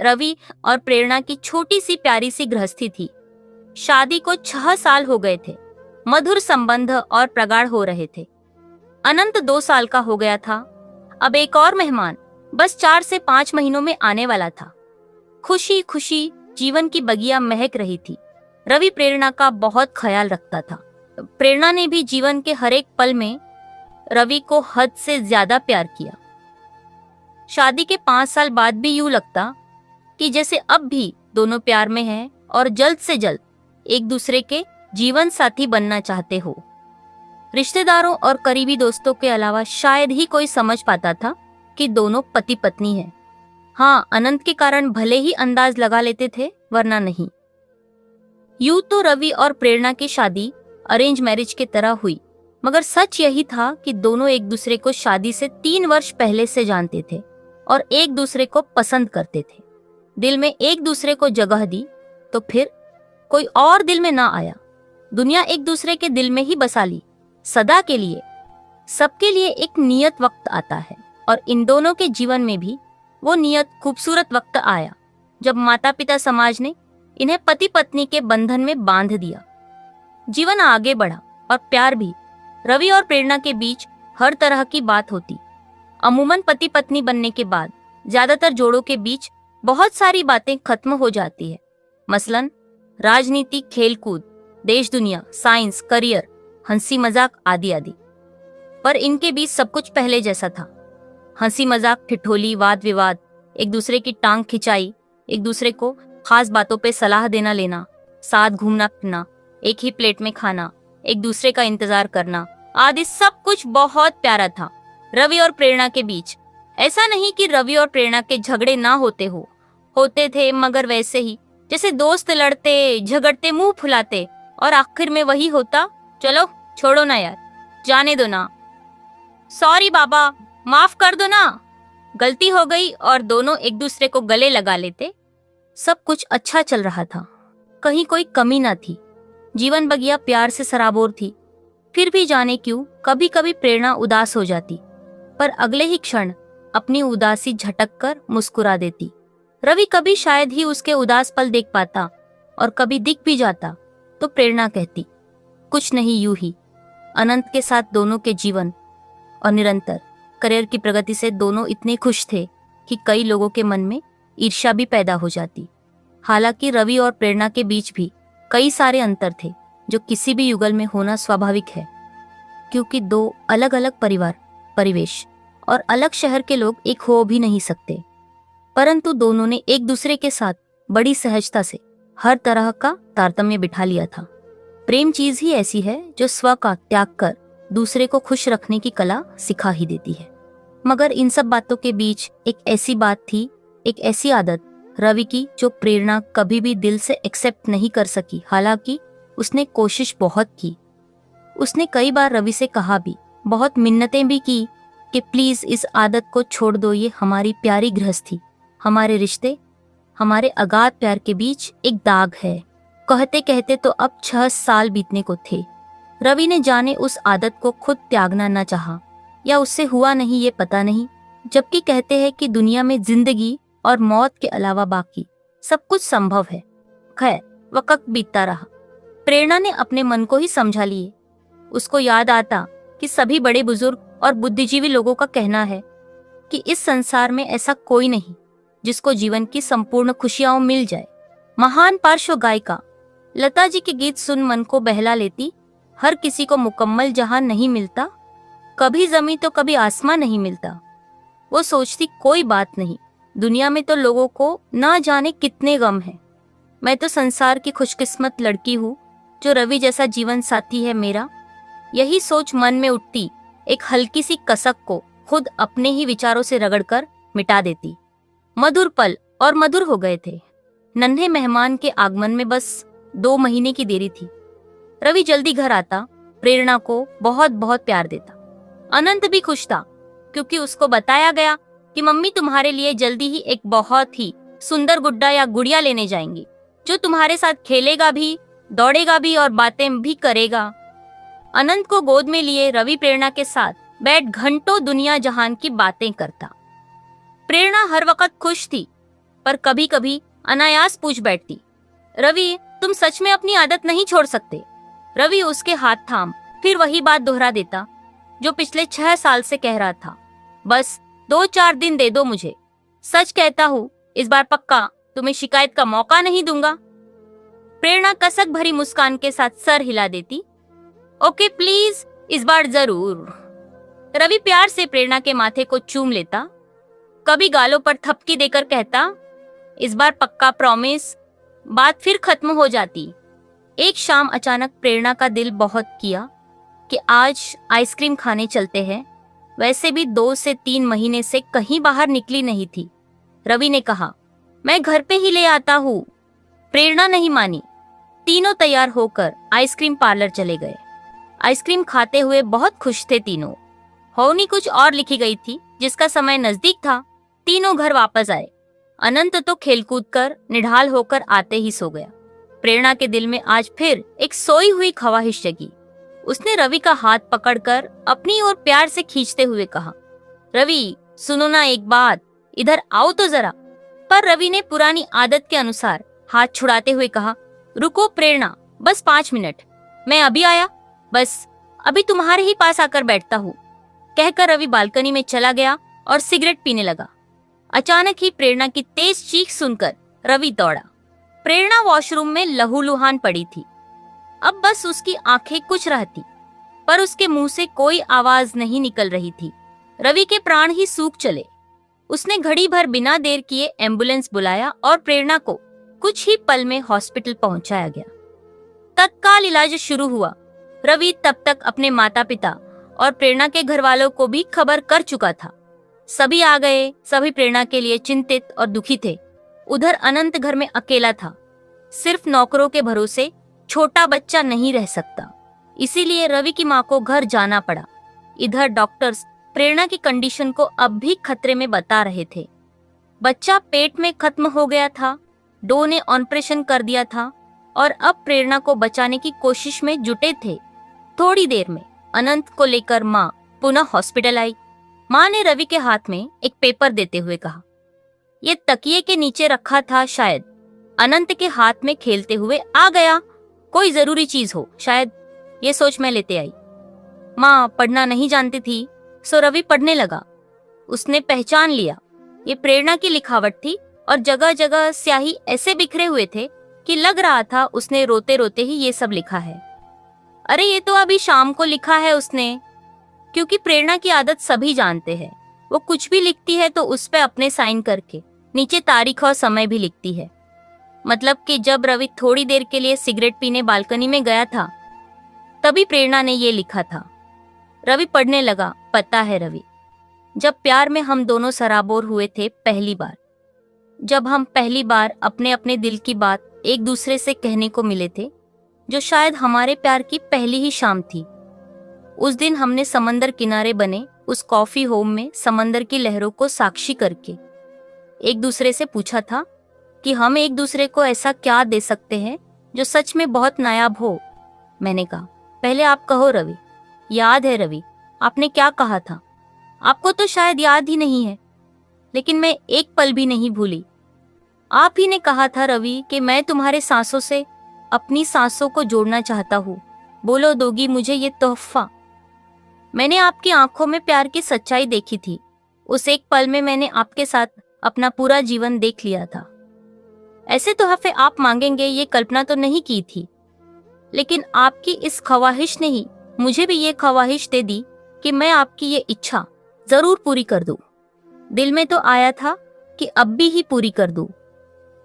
रवि और प्रेरणा की छोटी सी प्यारी सी गृहस्थी थी। शादी को 6 साल हो गए थे। मधुर संबंध और प्रगाढ़ हो रहे थे। अनंत 2 साल का हो गया था। अब एक और मेहमान बस 4 से 5 महीनों में आने वाला था। खुशी खुशी जीवन की बगिया महक रही थी। रवि प्रेरणा का बहुत ख्याल रखता था। प्रेरणा ने भी जीवन के हर एक पल में रवि को हद से ज्यादा प्यार किया। शादी के 5 साल बाद भी यूं लगता कि जैसे अब भी दोनों प्यार में हैं और जल्द से जल्द एक दूसरे के जीवन साथी बनना चाहते हो। रिश्तेदारों और करीबी दोस्तों के अलावा शायद ही कोई समझ पाता था कि दोनों पति पत्नी हैं। हाँ, अनंत के कारण भले ही अंदाज लगा लेते थे, वरना नहीं। यूं तो रवि और प्रेरणा की शादी अरेंज मैरिज की तरह हुई, मगर सच यही था कि दोनों एक दूसरे को शादी से 3 वर्ष पहले से जानते थे और एक दूसरे को पसंद करते थे। दिल में एक दूसरे को जगह दी तो फिर कोई और दिल में ना आया। दुनिया एक दूसरे के दिल में ही बसा ली, सदा के लिए। सबके लिए एक नियत वक्त आता है और इन दोनों के जीवन में भी वो नियत खूबसूरत वक्त आया जब माता पिता समाज ने इन्हें पति पत्नी के बंधन में बांध दिया। जीवन आगे बढ़ा और प्यार भी। रवि और प्रेरणा के बीच हर तरह की बात होती। अमूमन पति पत्नी बनने के बाद ज्यादातर जोड़ों के बीच बहुत सारी बातें खत्म हो जाती है, मसलन राजनीति, खेलकूद, देश दुनिया, साइंस, करियर, हंसी मजाक आदि आदि। पर इनके बीच सब कुछ पहले जैसा था। हंसी मजाक, ठिठोली, वाद विवाद, एक दूसरे की टांग खिंचाई, एक दूसरे को खास बातों पे सलाह देना लेना, साथ घूमना फिरना, एक ही प्लेट में खाना, एक दूसरे का इंतजार करना आदि सब कुछ बहुत प्यारा था रवि और प्रेरणा के बीच। ऐसा नहीं कि रवि और प्रेरणा के झगड़े ना होते थे, मगर वैसे ही जैसे दोस्त लड़ते झगड़ते मुंह फुलाते और आखिर में वही होता, चलो छोड़ो ना यार, जाने दो ना, सॉरी बाबा, माफ कर दो ना, गलती हो गई, और दोनों एक दूसरे को गले लगा लेते। सब कुछ अच्छा चल रहा था, कहीं कोई कमी ना थी। जीवन बगिया प्यार से सराबोर थी। फिर भी जाने क्यों कभी कभी प्रेरणा उदास हो जाती, पर अगले ही क्षण अपनी उदासी झटक कर मुस्कुरा देती। रवि कभी शायद ही उसके उदास पल देख पाता और कभी दिख भी जाता तो प्रेरणा कहती, कुछ नहीं, यूं ही। अनंत के साथ दोनों के जीवन और निरंतर करियर की प्रगति से दोनों इतने खुश थे कि कई लोगों के मन में ईर्ष्या भी पैदा हो जाती। हालांकि रवि और प्रेरणा के बीच भी कई सारे अंतर थे जो किसी भी युगल में होना स्वाभाविक है, क्योंकि दो अलग अलग परिवार, परिवेश और अलग शहर के लोग एक हो भी नहीं सकते। परंतु दोनों ने एक दूसरे के साथ बड़ी सहजता से हर तरह का तारतम्य बिठा लिया था। प्रेम चीज ही ऐसी है जो स्व का त्याग कर दूसरे को खुश रखने की कला सिखा ही देती है। मगर इन सब बातों के बीच एक ऐसी बात थी, एक ऐसी आदत रवि की जो प्रेरणा कभी भी दिल से एक्सेप्ट नहीं कर सकी। हालांकि उसने कोशिश बहुत की। उसने कई बार रवि से कहा भी, बहुत मिन्नतें भी की कि प्लीज इस आदत को छोड़ दो, ये हमारी प्यारी गृहस्थी, हमारे रिश्ते, हमारे अगाध प्यार के बीच एक दाग है। कहते कहते तो अब 6 साल बीतने को थे। रवि ने जाने उस आदत को खुद त्यागना न चाहा या उससे हुआ नहीं, ये पता नहीं, जबकि कहते हैं कि दुनिया में जिंदगी और मौत के अलावा बाकी सब कुछ संभव है। खैर, वक्त बीतता रहा। प्रेरणा ने अपने मन को ही समझा लिए। उसको याद आता कि सभी बड़े बुजुर्ग और बुद्धिजीवी लोगों का कहना है कि इस संसार में ऐसा कोई नहीं जिसको जीवन की संपूर्ण खुशियां मिल जाए। महान पार्श्व गायिका लता जी के गीत सुन मन को बहला लेती, हर किसी को मुकम्मल जहां नहीं मिलता, कभी जमीन तो कभी आसमां नहीं मिलता। वो सोचती, कोई बात नहीं, दुनिया में तो लोगों को ना जाने कितने गम हैं। मैं तो संसार की खुशकिस्मत लड़की हूँ जो रवि जैसा जीवन साथी है मेरा। यही सोच मन में उठती एक हल्की सी कसक को खुद अपने ही विचारों से रगड़कर मिटा देती। मधुर पल और मधुर हो गए थे। नन्हे मेहमान के आगमन में बस 2 महीने की देरी थी। रवि जल्दी घर आता, प्रेरणा को बहुत बहुत प्यार देता। अनंत भी खुश था क्योंकि उसको बताया गया कि मम्मी तुम्हारे लिए जल्दी ही एक बहुत ही सुंदर गुड्डा या गुड़िया लेने जाएंगी जो तुम्हारे साथ खेलेगा भी, दौड़ेगा भी और बातें भी करेगा। अनंत को गोद में लिए रवि प्रेरणा के साथ बैठ घंटों दुनिया जहान की बातें करता। प्रेरणा हर वक्त खुश थी, पर कभी कभी अनायास पूछ बैठती, रवि तुम सच में अपनी आदत नहीं छोड़ सकते? रवि उसके हाथ थाम फिर वही बात दोहरा देता जो पिछले 6 साल से कह रहा था, बस 2-4 दिन दे दो मुझे, सच कहता हूँ इस बार पक्का तुम्हें शिकायत का मौका नहीं दूंगा। प्रेरणा कसक भरी मुस्कान के साथ सर हिला देती, ओके प्लीज, इस बार जरूर। रवि प्यार से प्रेरणा के माथे को चूम लेता, कभी गालों पर थपकी देकर कहता, इस बार पक्का प्रॉमिस। बात फिर खत्म हो जाती। एक शाम अचानक प्रेरणा का दिल बहुत किया कि आज आइसक्रीम खाने चलते हैं। वैसे भी 2 से 3 महीने से कहीं बाहर निकली नहीं थी। रवि ने कहा, मैं घर पे ही ले आता हूँ। प्रेरणा नहीं मानी। तीनों तैयार होकर आइसक्रीम पार्लर चले गए। आइसक्रीम खाते हुए बहुत खुश थे तीनों। होनी कुछ और लिखी गई थी जिसका समय नजदीक था। तीनों घर वापस आए। अनंत तो खेलकूद कर निढाल होकर आते ही सो गया। प्रेरणा के दिल में आज फिर एक सोई हुई ख्वाहिश जगी। उसने रवि का हाथ पकड़कर अपनी ओर प्यार से खींचते हुए कहा, रवि सुनो ना एक बात, इधर आओ तो जरा। पर रवि ने पुरानी आदत के अनुसार हाथ छुड़ाते हुए कहा, रुको प्रेरणा, बस 5 मिनट, मैं अभी आया, बस अभी तुम्हारे ही पास आकर बैठता हूँ। कहकर रवि बालकनी में चला गया और सिगरेट पीने लगा। अचानक ही प्रेरणा की तेज चीख सुनकर रवि दौड़ा। प्रेरणा वॉशरूम में लहूलुहान पड़ी थी। अब बस उसकी आंखें कुछ रहती, पर उसके मुंह से कोई आवाज नहीं निकल रही थी। रवि के प्राण ही सूख चले। उसने घड़ी भर बिना देर किए एम्बुलेंस बुलाया और प्रेरणा को कुछ ही पल में हॉस्पिटल पहुंचाया गया। तत्काल इलाज शुरू हुआ। रवि तब तक अपने माता पिता और प्रेरणा के घर वालों को भी खबर कर चुका था। सभी आ गए। सभी प्रेरणा के लिए चिंतित और दुखी थे। उधर अनंत घर में अकेला था। सिर्फ नौकरों के भरोसे छोटा बच्चा नहीं रह सकता, इसीलिए रवि की मां को घर जाना पड़ा। इधर डॉक्टर्स प्रेरणा की कंडीशन को अब भी खतरे में बता रहे थे। बच्चा पेट में खत्म हो गया था। डो ने ऑपरेशन कर दिया था और अब प्रेरणा को बचाने की कोशिश में जुटे थे। थोड़ी देर में अनंत को लेकर मां पुनः हॉस्पिटल आई। मां ने रवि के हाथ में एक पेपर देते हुए कहा, ये तकिए के नीचे रखा था, शायद अनंत के हाथ में खेलते हुए आ गया। कोई जरूरी चीज हो शायद, ये सोच मैं लेते आई। माँ पढ़ना नहीं जानती थी, सो रवि पढ़ने लगा। उसने पहचान लिया ये प्रेरणा की लिखावट थी और जगह जगह स्याही ऐसे बिखरे हुए थे कि लग रहा था उसने रोते रोते ही ये सब लिखा है। अरे ये तो अभी शाम को लिखा है उसने, क्योंकि प्रेरणा की आदत सभी जानते हैं। वो कुछ भी लिखती है तो उस पे अपने साइन करके नीचे तारीख और समय भी लिखती है। मतलब कि जब रवि थोड़ी देर के लिए सिगरेट पीने बालकनी में गया था, तभी प्रेरणा ने ये लिखा था। रवि पढ़ने लगा, पता है रवि, जब प्यार में हम दोनों सराबोर हुए थे पहली बार, जब हम पहली बार अपने अपने दिल की बात एक दूसरे से कहने को मिले थे, जो शायद हमारे प्यार की पहली ही शाम थी। उस दिन हमने समंदर किनारे बने उस कॉफी होम में समंदर की लहरों को साक्षी करके एक दूसरे से पूछा था कि हम एक दूसरे को ऐसा क्या दे सकते हैं जो सच में बहुत नायाब हो। मैंने कहा, पहले आप कहो रवि। याद है रवि, आपने क्या कहा था? आपको तो शायद याद ही नहीं है, लेकिन मैं एक पल भी नहीं भूली। आप ही ने कहा था रवि कि मैं तुम्हारे सांसों से अपनी सांसों को जोड़ना चाहता हूँ। बोलो दोगी मुझे ये तोहफा? मैंने आपकी आंखों में प्यार की सच्चाई देखी थी। उस एक पल में मैंने आपके साथ अपना पूरा जीवन देख लिया था। ऐसे तोहफे आप मांगेंगे ये कल्पना तो नहीं की थी, लेकिन आपकी इस ख्वाहिश ने ही मुझे भी ये ख्वाहिश दे दी कि मैं आपकी ये इच्छा जरूर पूरी कर दूं। दिल में तो आया था कि अब भी ही पूरी कर दूं,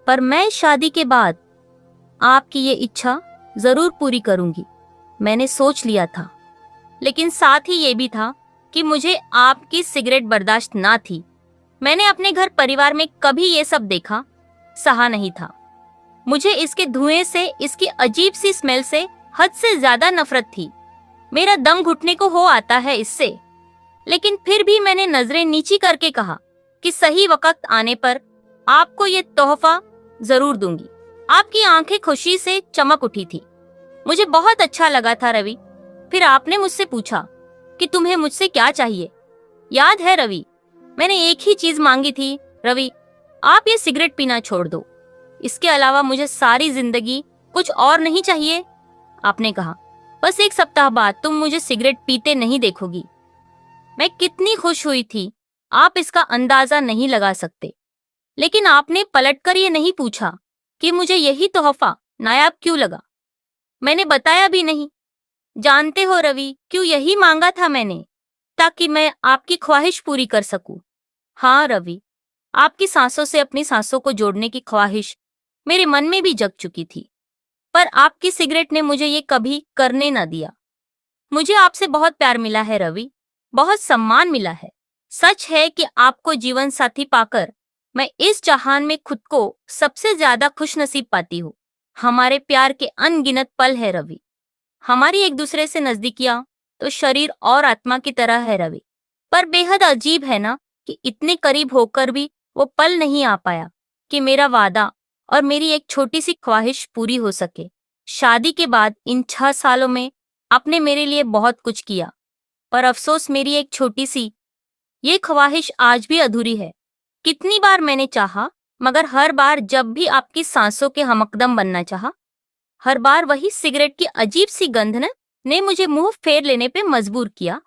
पर मैं शादी के बाद आपकी ये इच्छा जरूर पूरी करूंगी, मैंने सोच लिया था। लेकिन साथ ही ये भी था कि मुझे आपकी सिगरेट बर्दाश्त ना थी। मैंने अपने घर परिवार में कभी ये सब देखा, सहा नहीं था। मुझे इसके धुएं से, इसकी अजीब सी स्मेल से हद से ज्यादा नफरत थी। मेरा दम घुटने को हो आता है इससे। लेकिन फिर भी मैंने नजरें नीची करके कहा कि सही वक्त आने पर आपको ये तोहफा जरूर दूंगी। आपकी आंखें खुशी से चमक उठी थी। मुझे बहुत अच्छा लगा था रवि। फिर आपने मुझसे पूछा कि तुम्हें मुझसे क्या चाहिए। याद है रवि, मैंने एक ही चीज मांगी थी रवि, आप ये सिगरेट पीना छोड़ दो, इसके अलावा मुझे सारी जिंदगी कुछ और नहीं चाहिए। आपने कहा, बस 1 सप्ताह बाद तुम मुझे सिगरेट पीते नहीं देखोगी। मैं कितनी खुश हुई थी, आप इसका अंदाजा नहीं लगा सकते। लेकिन आपने पलटकर ये नहीं पूछा कि मुझे यही तोहफा नायाब क्यों लगा। मैंने बताया भी नहीं। जानते हो रवि, क्यों यही मांगा था मैंने, ताकि मैं आपकी ख्वाहिश पूरी कर सकूं। हाँ रवि, आपकी सांसों से अपनी सांसों को जोड़ने की ख्वाहिश मेरे मन में भी जग चुकी थी, पर आपकी सिगरेट ने मुझे ये कभी करने न दिया। मुझे आपसे बहुत प्यार मिला है रवि, बहुत सम्मान मिला है। सच है कि आपको जीवन साथी पाकर मैं इस जहान में खुद को सबसे ज्यादा खुशनसीब पाती हूँ। हमारे प्यार के अनगिनत पल है रवि। हमारी एक दूसरे से नजदीकियां तो शरीर और आत्मा की तरह है रवि, पर बेहद अजीब है ना कि इतने करीब होकर भी वो पल नहीं आ पाया कि मेरा वादा और मेरी एक छोटी सी ख्वाहिश पूरी हो सके। शादी के बाद इन 6 सालों में आपने मेरे लिए बहुत कुछ किया, पर अफसोस मेरी एक छोटी सी ये ख्वाहिश आज भी अधूरी है। कितनी बार मैंने चाहा, मगर हर बार जब भी आपकी सांसों के हमकदम बनना चाहा, हर बार वही सिगरेट की अजीब सी गंध ने मुझे मुंह फेर लेने पे मजबूर किया।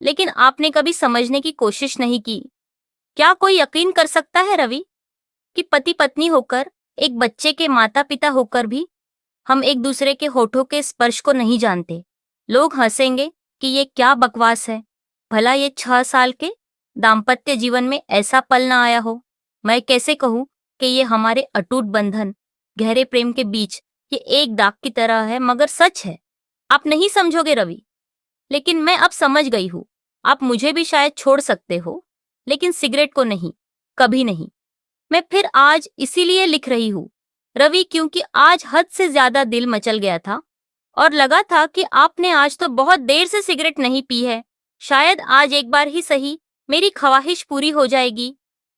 लेकिन आपने कभी समझने की कोशिश नहीं की। क्या कोई यकीन कर सकता है रवि कि पति पत्नी होकर, एक बच्चे के माता पिता होकर भी हम एक दूसरे के होठों के स्पर्श को नहीं जानते। लोग हंसेंगे कि ये क्या बकवास है। भला ये 6 साल के दाम्पत्य जीवन में ऐसा पल ना आया हो। मैं कैसे कहूं कि ये हमारे अटूट बंधन, गहरे प्रेम के बीच ये एक दाग की तरह है, मगर सच है। आप नहीं समझोगे रवि, लेकिन मैं अब समझ गई हूं। आप मुझे भी शायद छोड़ सकते हो, लेकिन सिगरेट को नहीं, कभी नहीं। मैं फिर आज इसीलिए लिख रही हूं रवि, क्योंकि आज हद से ज्यादा दिल मचल गया था और लगा था कि आपने आज तो बहुत देर से सिगरेट नहीं पी है। शायद आज एक बार ही सही मेरी ख्वाहिश पूरी हो जाएगी।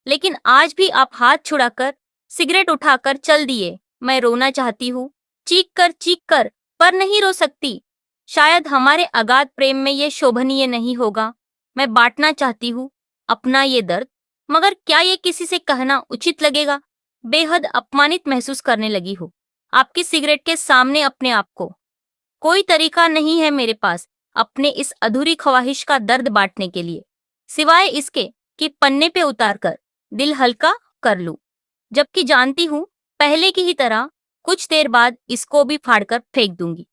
लेकिन आज भी आप हाथ छुड़ाकर सिगरेट उठाकर चल दिए। मैं रोना चाहती हूँ, चीख कर, पर नहीं रो सकती। शायद हमारे अगाध प्रेम में ये शोभनीय नहीं होगा। मैं बांटना चाहती हूँ अपना ये दर्द, मगर क्या ये किसी से कहना उचित लगेगा। बेहद अपमानित महसूस करने लगी हूँ आपकी सिगरेट के सामने अपने आप को। कोई तरीका नहीं है मेरे पास अपने इस अधूरी ख्वाहिश का दर्द बांटने के लिए, सिवाय इसके कि पन्ने पे उतार कर दिल हल्का कर लूं। जबकि जानती हूँ पहले की ही तरह कुछ देर बाद इसको भी फाड़कर फेंक दूंगी।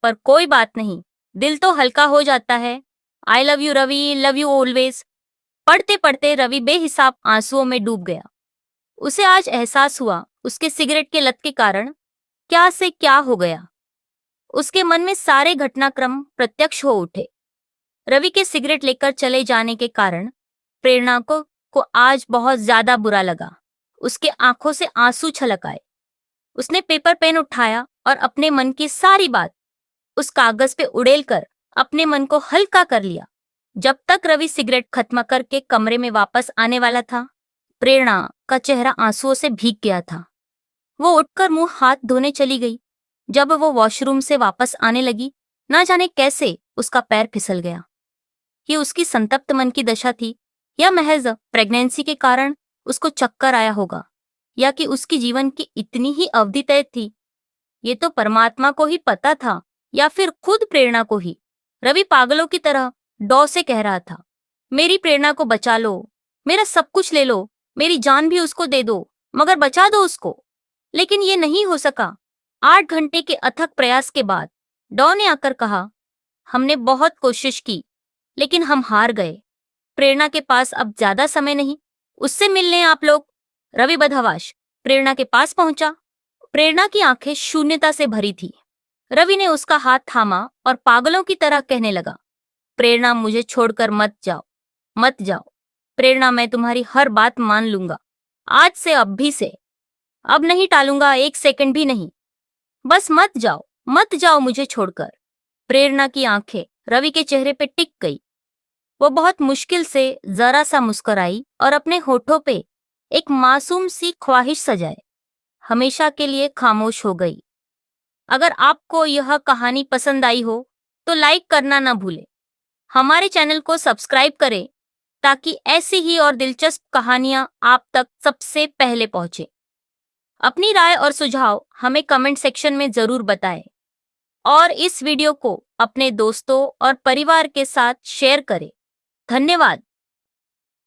पर कोई बात नहीं, दिल तो हल्का हो जाता है। I love you Ravi, love you always. पढ़ते पढ़ते रवि बेहिसाब आंसुओं में डूब गया। उसे आज एहसास हुआ उसके सिगरेट के लत के कारण क्या से क्या हो गया। उसके मन में सारे घटनाक्रम प्रत्यक्ष हो उठे। रवि के सिगरेट लेकर चले जाने के कारण प्रेरणा को आज बहुत ज्यादा बुरा लगा। उसके आंखों से आंसू छलक आए। उसने पेपर पेन उठाया और अपने मन की सारी बात उस कागज पे उड़ेलकर अपने मन को हल्का कर लिया। जब तक रवि सिगरेट खत्म करके कमरे में वापस आने वाला था, प्रेरणा का चेहरा आंसुओं से भीग गया था। वो उठकर मुंह हाथ धोने चली गई। जब वो वॉशरूम से वापस आने लगी, ना जाने कैसे उसका पैर फिसल गया। ये उसकी संतप्त मन की दशा थी, या महज प्रेगनेंसी के कारण उसको चक्कर आया होगा, या कि उसकी जीवन की इतनी ही अवधि तय थी। ये तो परमात्मा को ही पता था, या फिर खुद प्रेरणा को ही। रवि पागलों की तरह डॉ से कह रहा था, मेरी प्रेरणा को बचा लो, मेरा सब कुछ ले लो, मेरी जान भी उसको दे दो, मगर बचा दो उसको। लेकिन ये नहीं हो सका। 8 घंटे के अथक प्रयास के बाद डॉ ने आकर कहा, हमने बहुत कोशिश की, लेकिन हम हार गए। प्रेरणा के पास अब ज्यादा समय नहीं, उससे मिलने आप लोग। रवि बदहवाश प्रेरणा के पास पहुंचा। प्रेरणा की आंखें शून्यता से भरी थी। रवि ने उसका हाथ थामा और पागलों की तरह कहने लगा, प्रेरणा मुझे छोड़कर मत जाओ, मत जाओ। प्रेरणा मैं तुम्हारी हर बात मान लूंगा, आज से, अब भी से। अब नहीं टालूंगा, 1 सेकंड भी नहीं। बस मत जाओ, मत जाओ मुझे छोड़कर। प्रेरणा की आंखें रवि के चेहरे पे टिक गई। वो बहुत मुश्किल से जरा सा मुस्कुराई और अपने होठों पे एक मासूम सी ख्वाहिश सजाए हमेशा के लिए खामोश हो गई। अगर आपको यह कहानी पसंद आई हो तो लाइक करना ना भूलें। हमारे चैनल को सब्सक्राइब करें ताकि ऐसी ही और दिलचस्प कहानियां आप तक सबसे पहले पहुंचे। अपनी राय और सुझाव हमें कमेंट सेक्शन में जरूर बताएं और इस वीडियो को अपने दोस्तों और परिवार के साथ शेयर करें। धन्यवाद।